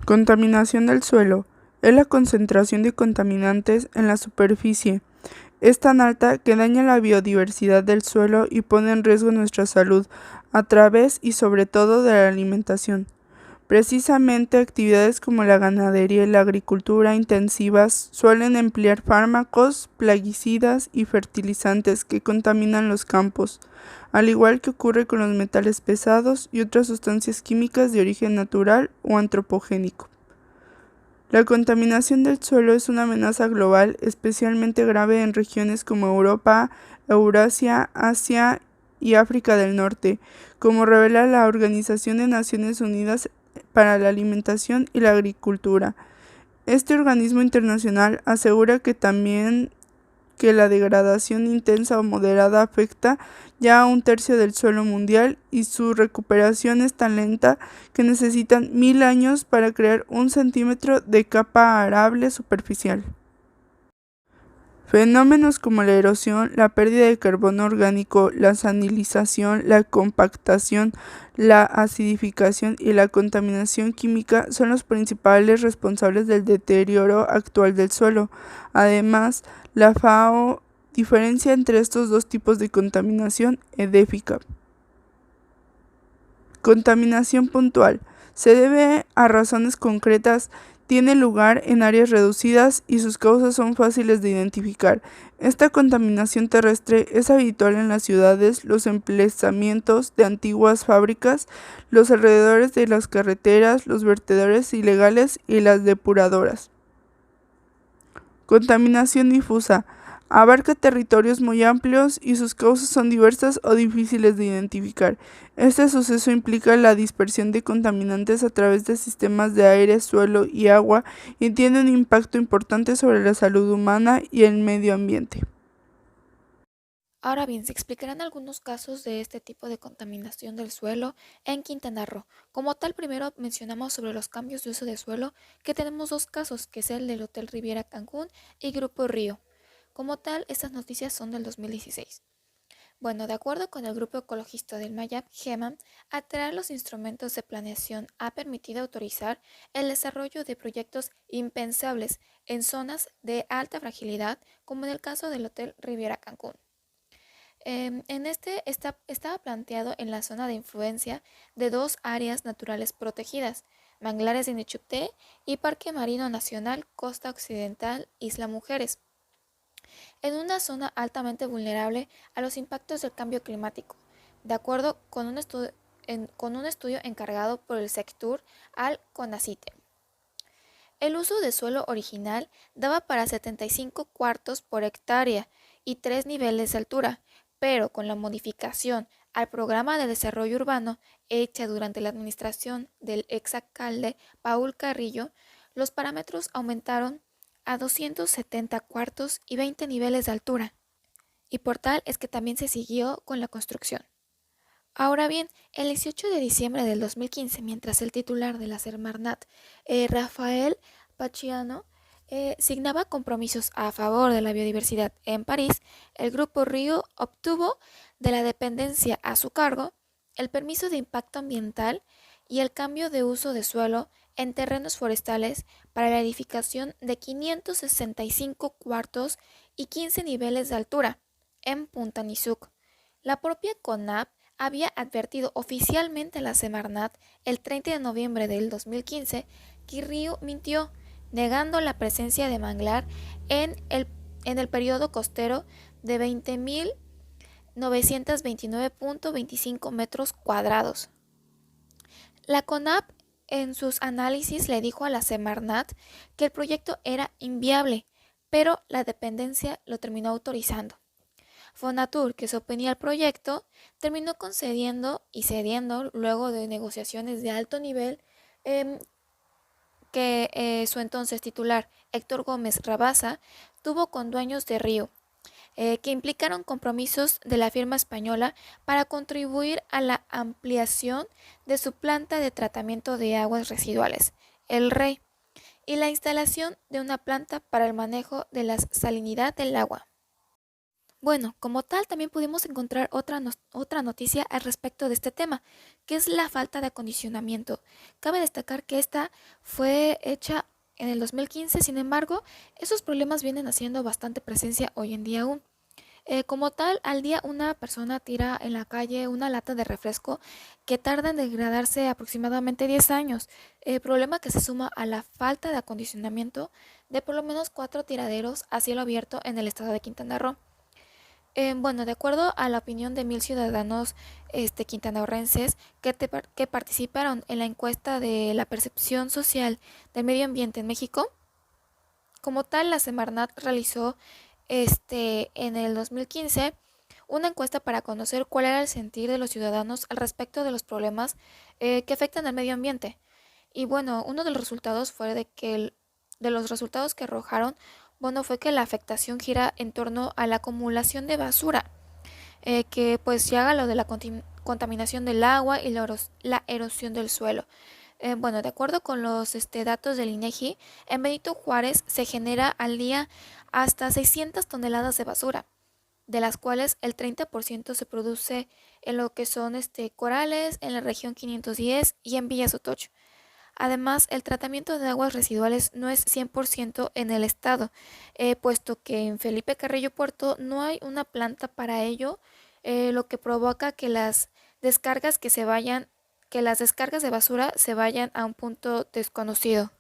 Contaminación del suelo. Es la concentración de contaminantes en la superficie. Es tan alta que daña la biodiversidad del suelo y pone en riesgo nuestra salud a través y sobre todo de la alimentación. Precisamente actividades como la ganadería y la agricultura intensivas suelen emplear fármacos, plaguicidas y fertilizantes que contaminan los campos, al igual que ocurre con los metales pesados y otras sustancias químicas de origen natural o antropogénico. La contaminación del suelo es una amenaza global, especialmente grave en regiones como Europa, Eurasia, Asia y África del Norte, como revela la Organización de Naciones Unidas para la Alimentación y la Agricultura. Este organismo internacional asegura que también que la degradación intensa o moderada afecta ya a un tercio del suelo mundial y su recuperación es tan lenta que necesitan 1000 años para crear 1 centímetro de capa arable superficial. Fenómenos como la erosión, la pérdida de carbono orgánico, la salinización, la compactación, la acidificación y la contaminación química son los principales responsables del deterioro actual del suelo. Además, la FAO diferencia entre estos dos tipos de contaminación edéfica. Contaminación puntual. Se debe a razones concretas, tiene lugar en áreas reducidas y sus causas son fáciles de identificar. Esta contaminación terrestre es habitual en las ciudades, los emplazamientos de antiguas fábricas, los alrededores de las carreteras, los vertederos ilegales y las depuradoras. Contaminación difusa. Abarca territorios muy amplios y sus causas son diversas o difíciles de identificar. Este suceso implica la dispersión de contaminantes a través de sistemas de aire, suelo y agua y tiene un impacto importante sobre la salud humana y el medio ambiente. Ahora bien, se explicarán algunos casos de este tipo de contaminación del suelo en Quintana Roo. Como tal, primero mencionamos sobre los cambios de uso de suelo, que tenemos dos casos, que es el del Hotel Riviera Cancún y Grupo Río. Como tal, estas noticias son del 2016. Bueno, de acuerdo con el grupo ecologista del Mayab, GEMAN, atraer los instrumentos de planeación ha permitido autorizar el desarrollo de proyectos impensables en zonas de alta fragilidad, como en el caso del Hotel Riviera Cancún. Estaba planteado en la zona de influencia de dos áreas naturales protegidas, Manglares de Nichupté y Parque Marino Nacional Costa Occidental Isla Mujeres, en una zona altamente vulnerable a los impactos del cambio climático, de acuerdo con con un estudio encargado por el sector al CONACYT. El uso de suelo original daba para 75 cuartos por hectárea y 3 niveles de altura, pero con la modificación al programa de desarrollo urbano hecha durante la administración del exalcalde Paul Carrillo, los parámetros aumentaron a 270 cuartos y 20 niveles de altura, y por tal es que también se siguió con la construcción. Ahora bien, el 18 de diciembre del 2015, mientras el titular de la Semarnat, Rafael Pachiano, signaba compromisos a favor de la biodiversidad en París, el Grupo Río obtuvo de la dependencia a su cargo el permiso de impacto ambiental y el cambio de uso de suelo en terrenos forestales para la edificación de 565 cuartos y 15 niveles de altura en Punta Nizuc. La propia CONAP había advertido oficialmente a la Semarnat el 30 de noviembre del 2015 que Río mintió, negando la presencia de manglar en el periodo costero de 20.929.25 metros cuadrados. La CONAP en sus análisis le dijo a la Semarnat que el proyecto era inviable, pero la dependencia lo terminó autorizando. Fonatur, que se oponía al proyecto, terminó concediendo y cediendo luego de negociaciones de alto nivel que su entonces titular, Héctor Gómez Rabasa, tuvo con dueños de Río, que implicaron compromisos de la firma española para contribuir a la ampliación de su planta de tratamiento de aguas residuales, el REI, y la instalación de una planta para el manejo de la salinidad del agua. Bueno, como tal, también pudimos encontrar otra noticia al respecto de este tema, que es la falta de acondicionamiento. Cabe destacar que esta fue hecha en el 2015, sin embargo, esos problemas vienen haciendo bastante presencia hoy en día aún. Como tal, al día una persona tira en la calle una lata de refresco que tarda en degradarse aproximadamente 10 años, problema que se suma a la falta de acondicionamiento de por lo menos 4 tiraderos a cielo abierto en el estado de Quintana Roo. Bueno, de acuerdo a la opinión de 1,000 ciudadanos quintanarroenses que participaron en la encuesta de la percepción social del medio ambiente en México, como tal, la Semarnat realizó en el 2015 una encuesta para conocer cuál era el sentir de los ciudadanos al respecto de los problemas que afectan al medio ambiente. Y bueno, uno de los resultados fue de los resultados que arrojaron, bueno, fue que la afectación gira en torno a la acumulación de basura, que pues llega a lo de la contaminación del agua y la erosión del suelo. Bueno, de acuerdo con los datos del INEGI, en Benito Juárez se genera al día hasta 600 toneladas de basura, de las cuales el 30% se produce en lo que son corales, en la región 510 y en Villa Sotocho. Además, el tratamiento de aguas residuales no es 100% en el estado, puesto que en Felipe Carrillo Puerto no hay una planta para ello, lo que provoca que descargas que se vayan, que las descargas de basura se vayan a un punto desconocido.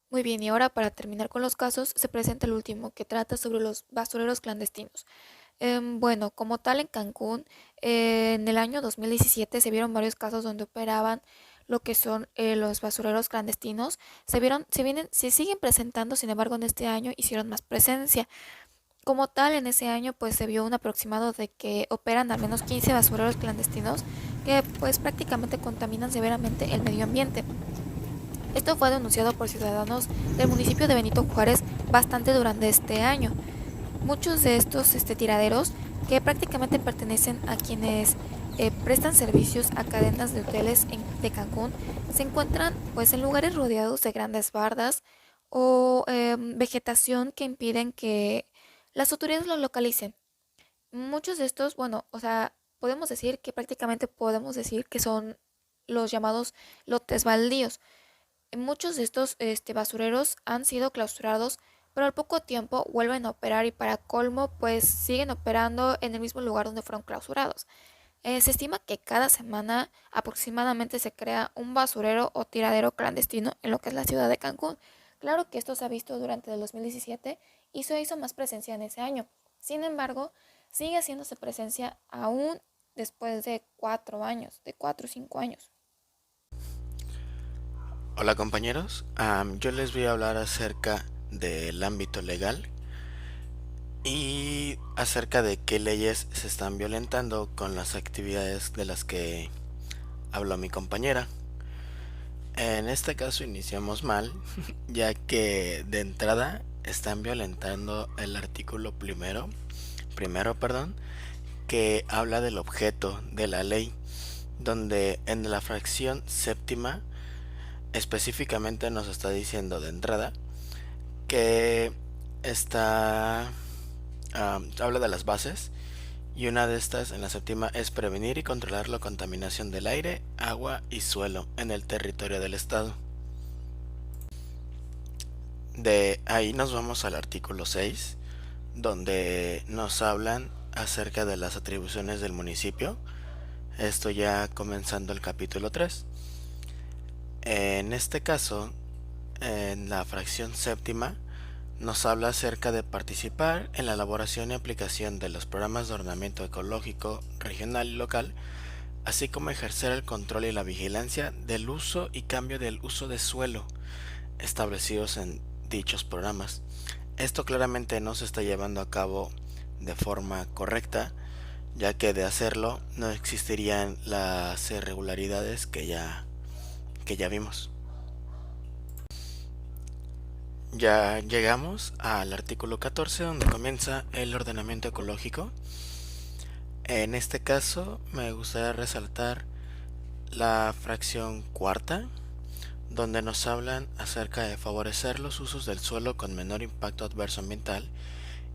Muy bien, y ahora para terminar con los casos, se presenta el último, que trata sobre los basureros clandestinos. Bueno, como tal en Cancún, en el año 2017 se vieron varios casos donde operaban lo que son los basureros clandestinos. Se siguen presentando, sin embargo, en este año hicieron más presencia. Como tal, en ese año pues se vio un aproximado de que operan al menos 15 basureros clandestinos que pues prácticamente contaminan severamente el medio ambiente. Esto fue denunciado por ciudadanos del municipio de Benito Juárez bastante durante este año. Muchos de estos tiraderos, que prácticamente pertenecen a quienes prestan servicios a cadenas de hoteles de Cancún, se encuentran pues en lugares rodeados de grandes bardas o vegetación que impiden que las autoridades los localicen. Muchos de estos, bueno, o sea, podemos decir que son los llamados lotes baldíos. Muchos de estos basureros han sido clausurados, pero al poco tiempo vuelven a operar y para colmo pues siguen operando en el mismo lugar donde fueron clausurados. Se estima que cada semana aproximadamente se crea un basurero o tiradero clandestino en lo que es la ciudad de Cancún. Claro que esto se ha visto durante el 2017 y se hizo más presencia en ese año. Sin embargo, sigue haciéndose presencia aún después de 4 años, de 4 o 5 años. Hola compañeros, yo les voy a hablar acerca del ámbito legal y acerca de qué leyes se están violentando con las actividades de las que habló mi compañera. En este caso iniciamos mal, ya que de entrada están violentando el artículo primero, que habla del objeto de la ley, donde en la fracción séptima específicamente nos está diciendo de entrada que habla de las bases, y una de estas en la séptima es prevenir y controlar la contaminación del aire, agua y suelo en el territorio del estado. De ahí nos vamos al artículo 6, donde nos hablan acerca de las atribuciones del municipio, esto ya comenzando el capítulo 3. En este caso, en la fracción séptima, nos habla acerca de participar en la elaboración y aplicación de los programas de ordenamiento ecológico regional y local, así como ejercer el control y la vigilancia del uso y cambio del uso de suelo establecidos en dichos programas. Esto claramente no se está llevando a cabo de forma correcta, ya que de hacerlo no existirían las irregularidades que ya vimos. Ya llegamos al artículo 14, donde comienza el ordenamiento ecológico. En este caso me gustaría resaltar la fracción cuarta, donde nos hablan acerca de favorecer los usos del suelo con menor impacto adverso ambiental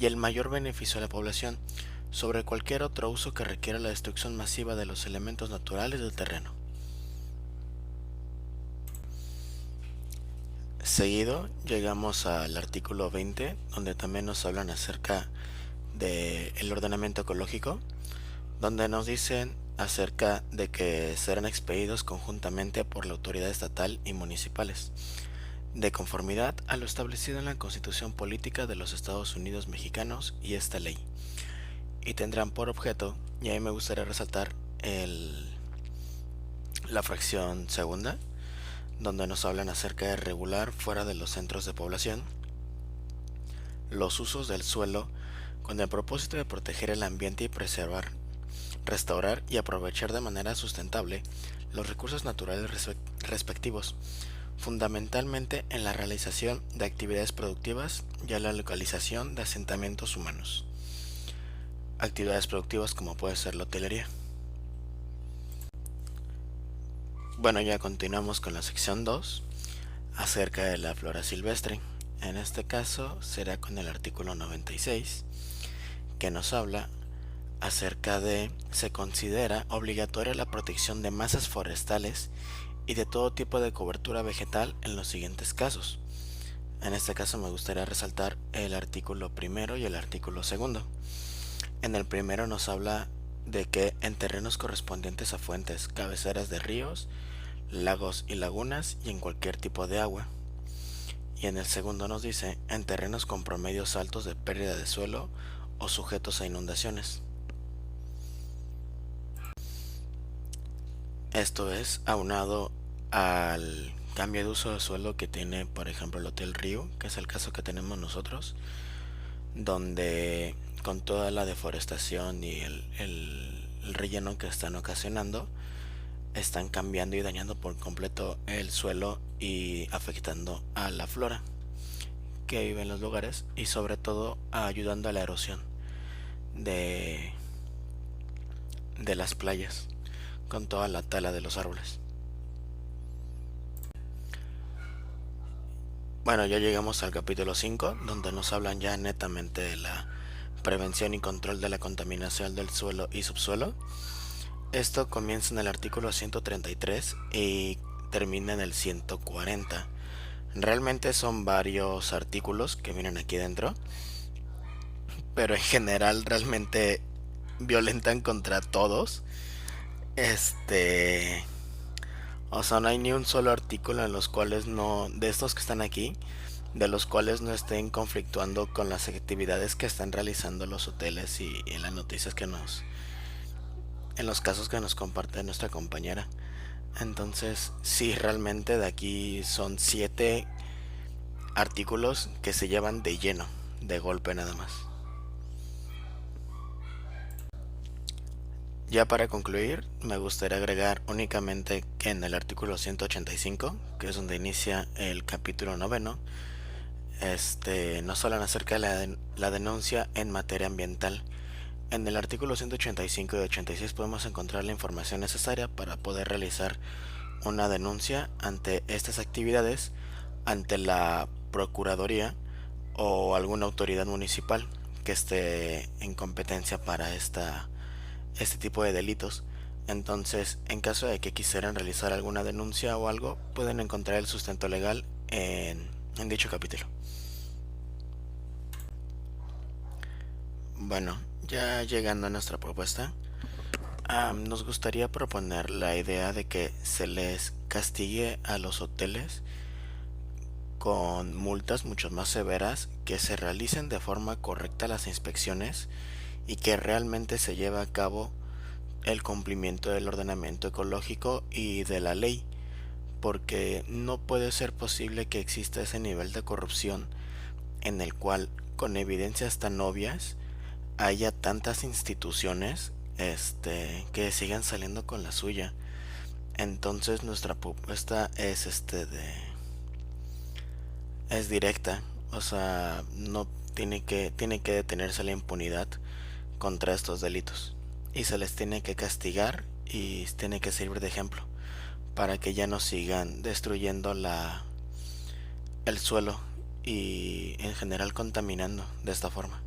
y el mayor beneficio a la población sobre cualquier otro uso que requiera la destrucción masiva de los elementos naturales del terreno. Seguido llegamos al artículo 20, donde también nos hablan acerca del ordenamiento ecológico, donde nos dicen acerca de que serán expedidos conjuntamente por la autoridad estatal y municipales, de conformidad a lo establecido en la Constitución Política de los Estados Unidos Mexicanos y esta ley, y tendrán por objeto, y ahí me gustaría resaltar la fracción segunda, donde nos hablan acerca de regular fuera de los centros de población los usos del suelo con el propósito de proteger el ambiente y preservar, restaurar y aprovechar de manera sustentable los recursos naturales respectivos, fundamentalmente en la realización de actividades productivas y a la localización de asentamientos humanos. Actividades productivas como puede ser la hotelería. Bueno, ya continuamos con la sección 2 acerca de la flora silvestre. En este caso será con el artículo 96, que nos habla acerca de se considera obligatoria la protección de masas forestales y de todo tipo de cobertura vegetal en los siguientes casos. En este caso me gustaría resaltar el artículo primero y el artículo segundo. En el primero nos habla de que en terrenos correspondientes a fuentes, cabeceras de ríos, lagos y lagunas y en cualquier tipo de agua. Y en el segundo nos dice en terrenos con promedios altos de pérdida de suelo o sujetos a inundaciones. Esto es aunado al cambio de uso de suelo que tiene, por ejemplo, el Hotel Río, que es el caso que tenemos nosotros, donde con toda la deforestación y el relleno que están ocasionando, están cambiando y dañando por completo el suelo y afectando a la flora que vive en los lugares y sobre todo ayudando a la erosión de las playas con toda la tala de los árboles. Bueno, ya llegamos al capítulo 5, donde nos hablan ya netamente de la prevención y control de la contaminación del suelo y subsuelo. Esto comienza en el artículo 133 y termina en el 140. Realmente son varios artículos que vienen aquí dentro, pero en general realmente violentan contra todos. O sea, no hay ni un solo artículo en los cuales no, de estos que están aquí, de los cuales no estén conflictuando con las actividades que están realizando los hoteles y en las noticias en los casos que nos comparte nuestra compañera. Entonces, sí, realmente de aquí son 7 artículos que se llevan de lleno, de golpe nada más. Ya para concluir, me gustaría agregar únicamente que en el artículo 185, que es donde inicia el capítulo 9, nos hablan acerca de la denuncia en materia ambiental. En el artículo 185 y 86 podemos encontrar la información necesaria para poder realizar una denuncia ante estas actividades ante la Procuraduría o alguna autoridad municipal que esté en competencia para este tipo de delitos. Entonces, en caso de que quisieran realizar alguna denuncia o algo, pueden encontrar el sustento legal en dicho capítulo. Bueno, ya llegando a nuestra propuesta, nos gustaría proponer la idea de que se les castigue a los hoteles con multas mucho más severas, que se realicen de forma correcta las inspecciones y que realmente se lleve a cabo el cumplimiento del ordenamiento ecológico y de la ley, porque no puede ser posible que exista ese nivel de corrupción en el cual, con evidencias tan obvias, haya tantas instituciones que sigan saliendo con la suya. Entonces nuestra propuesta es directa, o sea, no tiene que detenerse la impunidad contra estos delitos y se les tiene que castigar y tiene que servir de ejemplo para que ya no sigan destruyendo el suelo y en general contaminando de esta forma.